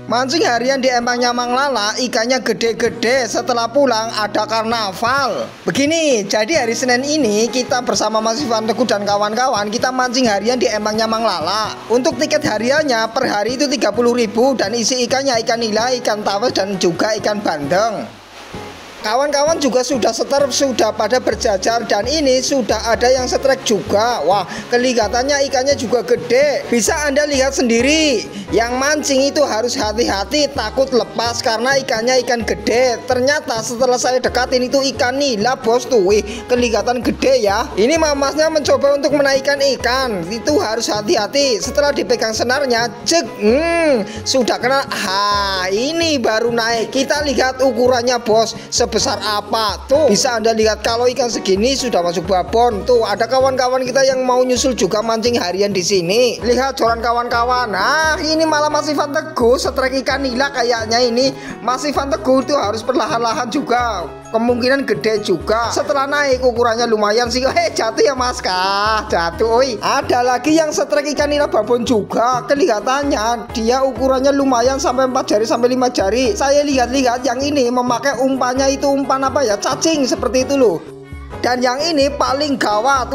Mancing harian di Empang Nyamang Lala, ikannya gede-gede. Setelah pulang ada karnaval. Begini, jadi hari Senin ini kita bersama Mas Ivan Teguh dan kawan-kawan kita mancing harian di Empang Nyamang Lala. Untuk tiket hariannya per hari itu 30.000 dan isi ikannya ikan nila, ikan tawes dan juga ikan bandeng. Kawan-kawan juga sudah seter, sudah pada berjajar, dan ini sudah ada yang setrek juga. Wah, kelihatannya ikannya juga gede. Bisa Anda lihat sendiri. Yang mancing itu harus hati-hati, takut lepas karena ikannya ikan gede. Ternyata setelah saya dekatin itu ikan nila, bos tuh. Wih, kelihatan gede ya. Ini mamasnya mencoba untuk menaikkan ikan. Itu harus hati-hati. Setelah dipegang senarnya, cek, sudah kena. Ini baru naik. Kita lihat ukurannya, bos. Besar apa tuh, bisa Anda lihat kalau ikan segini sudah masuk babon. Tuh ada kawan-kawan kita yang mau nyusul juga mancing harian di sini. Lihat joran kawan-kawan. Nah, ini malah Mas Ivan Teguh setrek ikan nila kayaknya ini. Mas Ivan Teguh itu harus perlahan-lahan juga. Kemungkinan gede juga. Setelah naik ukurannya lumayan sih. Jatuh ya Mas Kah, jatuh. Oi, ada lagi yang setrek ikan nila babon juga. Kelihatannya dia ukurannya lumayan sampai 4 jari sampai 5 jari. Saya lihat-lihat yang ini memakai umpannya itu umpan apa ya, cacing seperti itu loh. Dan yang ini paling gawat.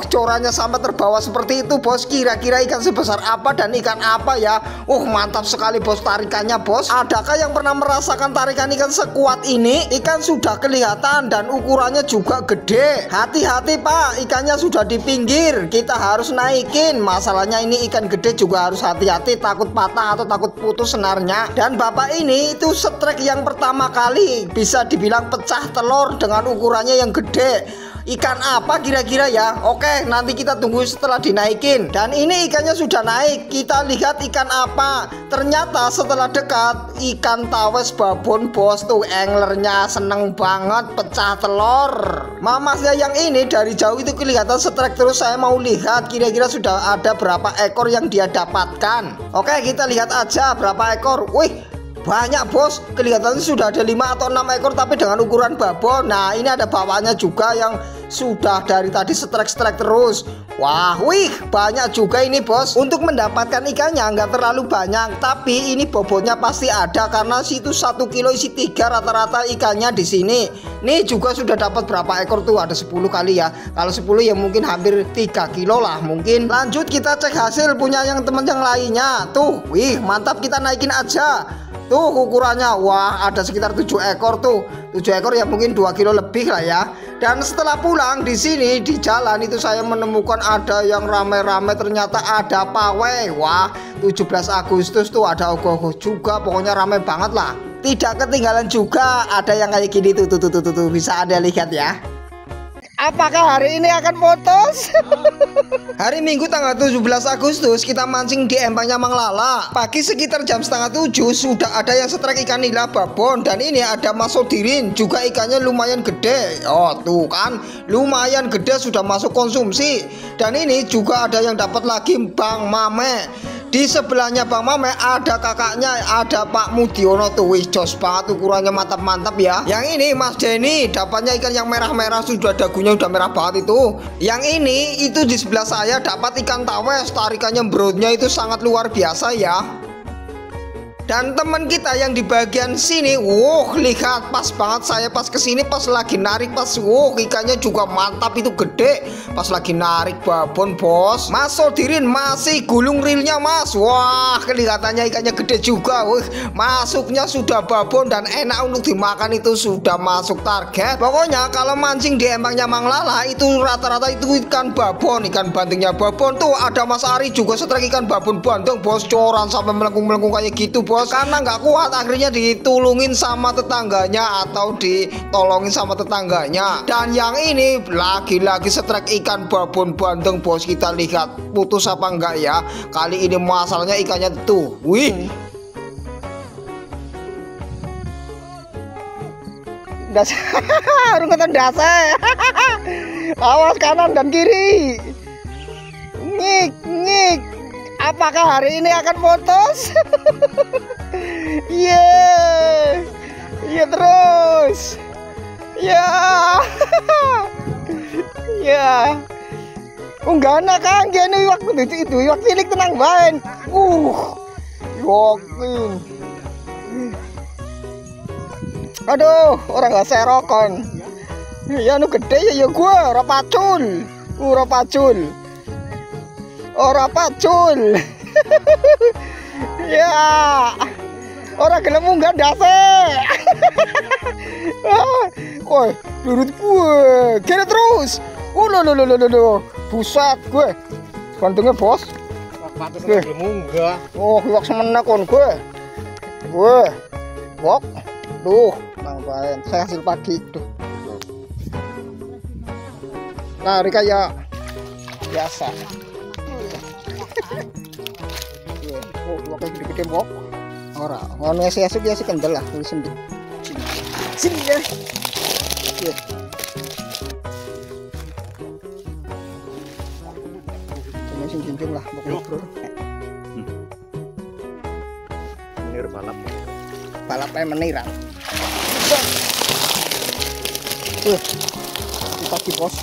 Corannya sampai terbawa seperti itu, bos. Kira-kira ikan sebesar apa dan ikan apa ya? Mantap sekali, bos, tarikannya, bos. Adakah yang pernah merasakan tarikan ikan sekuat ini? Ikan sudah kelihatan dan ukurannya juga gede. Hati-hati, Pak, ikannya sudah di pinggir. Kita harus naikin. Masalahnya ini ikan gede juga harus hati-hati, takut patah atau takut putus senarnya. Dan bapak ini itu setrek yang pertama kali bisa dibilang pecah telur dengan ukurannya yang gede. Ikan apa kira-kira ya? Oke, nanti kita tunggu setelah dinaikin. Dan ini ikannya sudah naik. Kita lihat ikan apa. Ternyata setelah dekat ikan tawes babon, bos. Tuh anglernya seneng banget, pecah telur. Mamasnya yang ini dari jauh itu kelihatan setrek terus. Saya mau lihat kira-kira sudah ada berapa ekor yang dia dapatkan. Oke, kita lihat aja berapa ekor. Wih, banyak, bos. Kelihatannya sudah ada 5 atau 6 ekor tapi dengan ukuran babon. Nah, ini ada bawahnya juga yang sudah dari tadi setrek-setrek terus. Wah, wih, banyak juga ini, bos. Untuk mendapatkan ikannya nggak terlalu banyak, tapi ini bobotnya pasti ada karena situ 1 kilo isi 3 rata-rata ikannya di sini. Nih juga sudah dapat berapa ekor tuh? Ada 10 kali ya. Kalau 10 ya mungkin hampir 3 kilo lah mungkin. Lanjut kita cek hasil punya yang teman yang lainnya. Tuh, wih, mantap, kita naikin aja. Tuh ukurannya, wah, ada sekitar 7 ekor tuh. 7 ekor ya mungkin 2 kilo lebih lah ya. Dan setelah pulang di sini di jalan itu saya menemukan ada yang rame-rame, ternyata ada pawai. Wah, 17 Agustus tuh ada ogoh-ogoh juga, pokoknya rame banget lah. Tidak ketinggalan juga ada yang kayak gini tuh, bisa Anda lihat ya. Apakah hari ini akan putus? Hari Minggu tanggal 17 Agustus kita mancing di Empang Nyamang Lala. Pagi sekitar jam setengah 7 sudah ada yang setrek ikan nila babon. Dan ini ada Mas Sodirin, juga ikannya lumayan gede. Tuh kan, lumayan gede, sudah masuk konsumsi. Dan ini juga ada yang dapat lagi Bang Mame. Di sebelahnya Bang Mame ada kakaknya, ada Pak Mudiono tuh. Wih, jos banget, ukurannya mantap-mantap ya. Yang ini Mas Denny dapatnya ikan yang merah-merah, sudah dagunya udah merah banget itu. Yang ini itu di sebelah saya dapat ikan tawes, tarikannya broadnya itu sangat luar biasa ya. Dan teman kita yang di bagian sini, lihat pas banget saya pas kesini pas lagi narik, pas ikannya juga mantap, itu gede. Pas lagi narik babon, bos. Mas Sodirin masih gulung reelnya, Mas. Wah, kelihatannya ikannya gede juga. Masuknya sudah babon dan enak untuk dimakan, itu sudah masuk target. Pokoknya kalau mancing di Empang Nyamang Lala itu rata-rata itu ikan babon, ikan bandengnya babon. Tuh ada Mas Ari juga setrek ikan babon bandeng, bos. Coran sampai melengkung-melengkung kayak gitu, bos. Karena nggak kuat akhirnya ditulungin sama tetangganya atau ditolongin sama tetangganya. Dan yang ini lagi-lagi setrek ikan babon bandeng, bos. Kita lihat putus apa enggak ya. Kali ini masalahnya ikannya tuh, wih, rungutan dasar. Awas kanan dan kiri. Ngik. Apakah hari ini akan putus? Iya terus. Ya. Unggana kan gini waktu itu waktu cilik tenang banget. Yakin. Aduh, orang gak serokon. Ya nu gede ya gue, ora pacul. Ora pacul. Ora pacul. Ya. Ora gelem munggah ndase. Woi, lurut gue. Kira terus. Loh. Buset gue. Gantengnya bos. Patut gelem munggah. Oh, iwak semena kon gue. Gue. Wok. Duh, ngapain? Saya hasil pagi tuh. Lari kayak biasa. Oh, iwaknya gede-gede bok. Ora, ngono saya asuk ya kendel lah, wis sendiri. Sini ya. Ini sing lah, bro. Menir balap. Balapnya meniran. Kita di bos.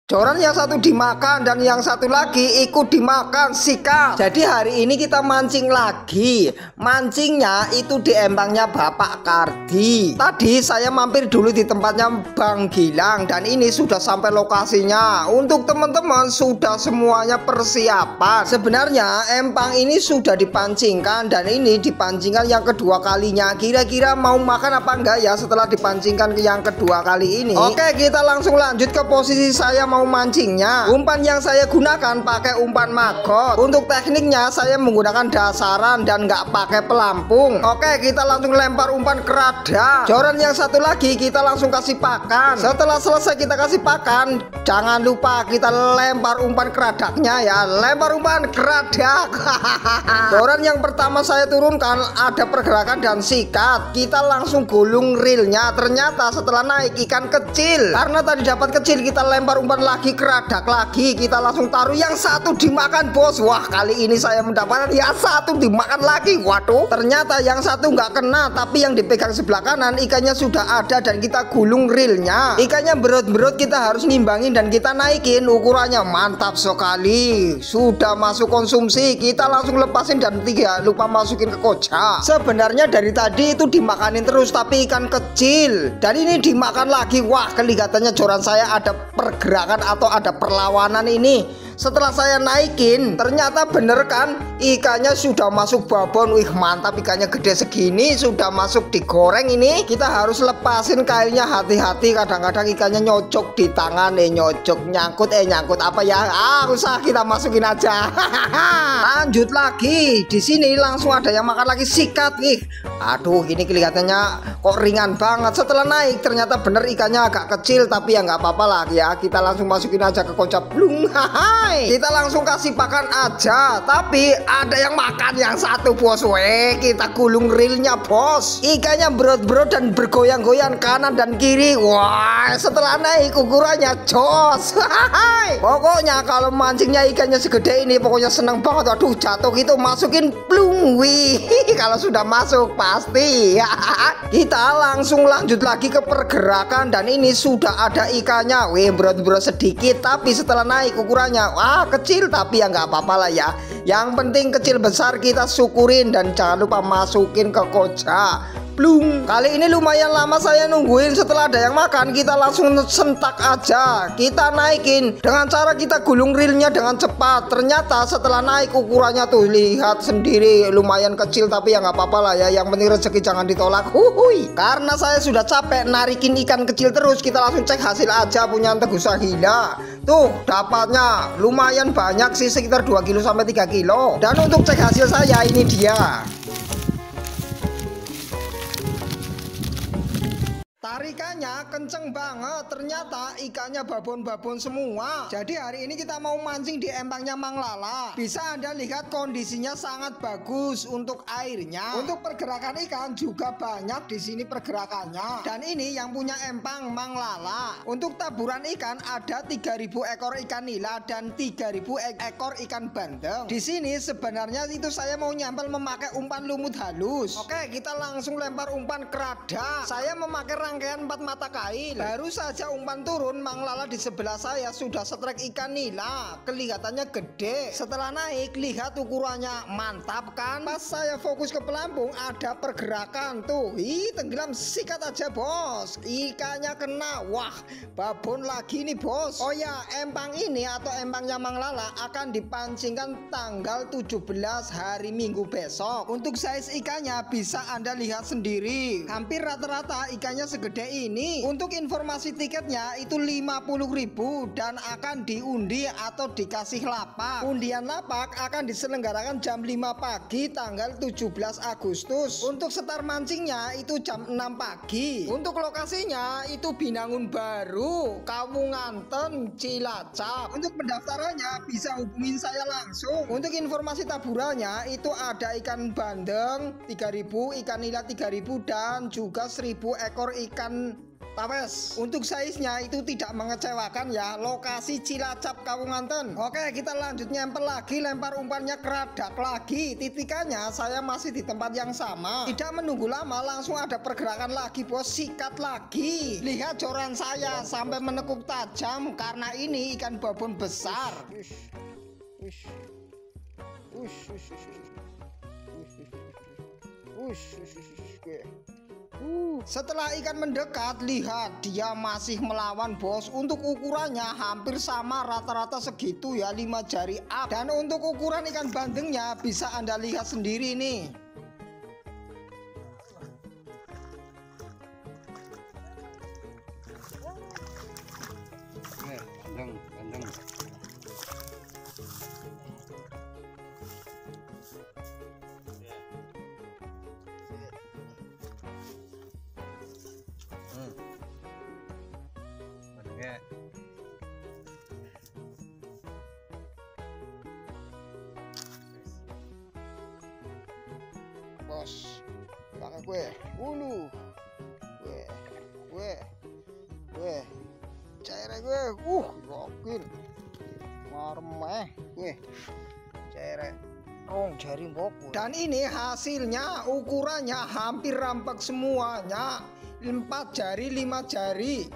Joran yang satu dimakan dan yang satu lagi ikut dimakan sikat. Jadi hari ini kita mancing lagi. Mancingnya itu di empangnya Bapak Kardi. Tadi saya mampir dulu di tempatnya Bang Gilang dan ini sudah sampai lokasinya. Untuk teman-teman sudah semuanya persiapan. Sebenarnya empang ini sudah dipancingkan dan ini dipancingkan yang kedua kalinya. Kira-kira mau makan apa enggak ya setelah dipancingkan yang kedua kali ini? Oke, kita langsung lanjut ke posisi saya mau mancingnya. Umpan yang saya gunakan pakai umpan maggot. Untuk tekniknya saya menggunakan dasaran dan nggak pakai pelampung. Oke, kita langsung lempar umpan kerada. Joran yang satu lagi kita langsung kasih pakan. Setelah selesai kita kasih pakan, jangan lupa kita lempar umpan keradaknya ya. Lempar umpan keradak. Joran yang pertama saya turunkan ada pergerakan dan sikat. Kita langsung gulung reelnya. Ternyata setelah naik ikan kecil. Karena tadi dapat kecil kita lempar umpan lagi keradak lagi, kita langsung taruh yang satu dimakan bos. Wah, kali ini saya mendapatkan yang satu dimakan lagi. Waduh, ternyata yang satu nggak kena, tapi yang dipegang sebelah kanan ikannya sudah ada dan kita gulung reelnya. Ikannya berut-berut, kita harus nimbangin dan kita naikin. Ukurannya mantap sekali, sudah masuk konsumsi. Kita langsung lepasin dan tidak lupa masukin ke koca. Sebenarnya dari tadi itu dimakanin terus tapi ikan kecil dan ini dimakan lagi. Wah, kelihatannya joran saya ada pergerakan atau ada perlawanan ini. Setelah saya naikin ternyata bener kan, ikannya sudah masuk babon. Wih, mantap, ikannya gede segini sudah masuk digoreng. Ini kita harus lepasin kailnya, hati-hati, kadang-kadang ikannya nyocok di tangan. Nyocok, nyangkut apa ya, usah kita masukin aja. Lanjut lagi, di sini langsung ada yang makan lagi, sikat. Ih, aduh, ini kelihatannya kok ringan banget. Setelah naik ternyata bener ikannya agak kecil, tapi ya nggak apa-apa lah ya, kita langsung masukin aja ke kocap blung. Kita langsung kasih pakan aja, tapi ada yang makan yang satu bos. Kita gulung reelnya bos. Ikannya berot-berot dan bergoyang-goyang kanan dan kiri. Wah, setelah naik ukurannya jos. Pokoknya kalau mancingnya ikannya segede ini pokoknya seneng banget. Aduh, jatuh gitu masukin blung. Wih, kalau sudah masuk pasti. Kita langsung lanjut lagi ke pergerakan dan ini sudah ada ikannya. Wih, berot-berot sedikit tapi setelah naik ukurannya kecil, tapi ya nggak apa-apa lah ya. Yang penting kecil besar kita syukurin dan jangan lupa masukin ke koca blung. Kali ini lumayan lama saya nungguin. Setelah ada yang makan kita langsung sentak aja. Kita naikin dengan cara kita gulung reelnya dengan cepat. Ternyata setelah naik ukurannya tuh lihat sendiri lumayan kecil, tapi ya nggak apa-apa lah ya. Yang penting rezeki jangan ditolak. Karena saya sudah capek narikin ikan kecil terus, kita langsung cek hasil aja punya Teguh Sahila. Tuh dapatnya lumayan banyak sih, sekitar 2 kilo sampai 3 kilo. Dan untuk cek hasil saya ini dia. Tarikannya kenceng banget, ternyata ikannya babon-babon semua. Jadi hari ini kita mau mancing di empangnya Mang Lala. Bisa Anda lihat kondisinya sangat bagus untuk airnya. Untuk pergerakan ikan juga banyak di sini pergerakannya. Dan ini yang punya empang Mang Lala. Untuk taburan ikan ada 3.000 ekor ikan nila dan 3.000 ekor ikan bandeng. Di sini sebenarnya itu saya mau nyampel memakai umpan lumut halus. Oke, kita langsung lempar umpan kerada. Saya memakai rangkaian 4 mata kail. Baru saja umpan turun, Mang Lala di sebelah saya sudah setrek ikan nila. Kelihatannya gede. Setelah naik, lihat ukurannya, mantap kan? Pas saya fokus ke pelampung, ada pergerakan tuh. Ih, tenggelam, sikat aja bos. Ikannya kena. Wah, babon lagi nih bos. Oh ya, empang ini atau empangnya Mang Lala akan dipancingkan tanggal 17 hari Minggu besok. Untuk size ikannya bisa Anda lihat sendiri. Hampir rata-rata ikannya segede ini. Untuk informasi tiketnya itu 50.000 dan akan diundi atau dikasih lapak. Undian lapak akan diselenggarakan jam 5 pagi tanggal 17 Agustus. Untuk setar mancingnya itu jam 6 pagi. Untuk lokasinya itu Binangun Baru, Kawunganten, Cilacap. Untuk pendaftarannya bisa hubungin saya langsung. Untuk informasi taburannya itu ada ikan bandeng 3.000, ikan nila 3.000 dan juga 1.000 ekor ikan tawes. Untuk size-nya itu tidak mengecewakan ya. Lokasi Cilacap, Kawunganten. Oke, kita lanjut nyempel lagi, lempar umpannya keradak lagi. Titikannya saya masih di tempat yang sama. Tidak menunggu lama, langsung ada pergerakan lagi bos. Sikat lagi. Lihat joran saya sampai menekuk tajam karena ini ikan babon besar. Setelah ikan mendekat, lihat dia masih melawan bos. Untuk ukurannya hampir sama, rata-rata segitu ya, 5 jari up. Dan untuk ukuran ikan bandengnya bisa Anda lihat sendiri nih. Bandeng. Bandengnya. Bos, pakai gue, gue, cair gue, gokil, marmeh, gue, cair, jari boku. Dan ini hasilnya, ukurannya hampir rampak semuanya, 4 jari, 5 jari.